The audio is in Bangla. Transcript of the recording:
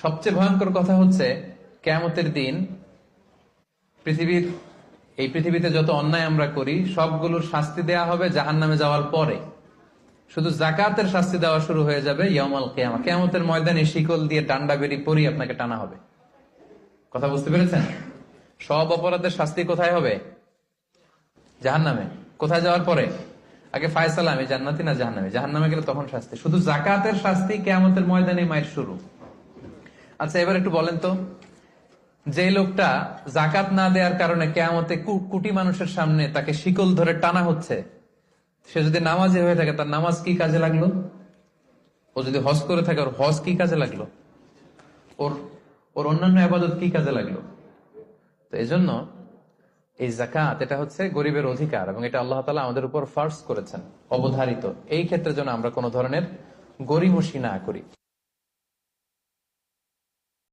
সবচেয়ে ভয়ঙ্কর কথা হচ্ছে কিয়ামতের দিন পৃথিবীতে যত অন্যায় আমরা করি সবগুলোর শাস্তি দেয়া হবে জাহান্নামে যাওয়ার পরে। শুধু জাকাতের শাস্তি দেওয়া শুরু হয়ে যাবে ইয়াউমাল কিয়ামা। কিয়ামতের ময়দানে শিকল দিয়ে ডান্ডা বেরি পরি আপনাকে টানা হবে। কথা বুঝতে পেরেছেন? সব অপরাধের শাস্তি কোথায় হবে? জাহান্নামে। কোথায় যাওয়ার পরে? আগে ফায়সালা, আমি জান্নাতি না জাহান্নামে। জাহান্নামে গেলে তখন শাস্তি। শুধু জাকাতের শাস্তি কিয়ামতের ময়দানে মায়ের শুরু। আচ্ছা, এবার একটু বলেন তো, যে লোকটা জাকাত না দেওয়ার কারণে কিয়ামতে কোটি মানুষের সামনে তাকে শিকল ধরে টানা হচ্ছে, সে যদি নামাজি হয়ে থাকে তার নামাজ কি কাজে লাগলো? ও যদি হজ করে থাকে ওর হজ কি কাজে লাগলো? ওর অন্যান্য ইবাদত কি কাজে লাগলো? তো এজন্য এই যাকাত এটা হচ্ছে গরিবের অধিকার এবং এটা আল্লাহ তাআলা আমাদের উপর ফার্জ করেছেন, অবধারিত। এই ক্ষেত্রে যেন আমরা কোনো ধরনের গরিমসি না করি।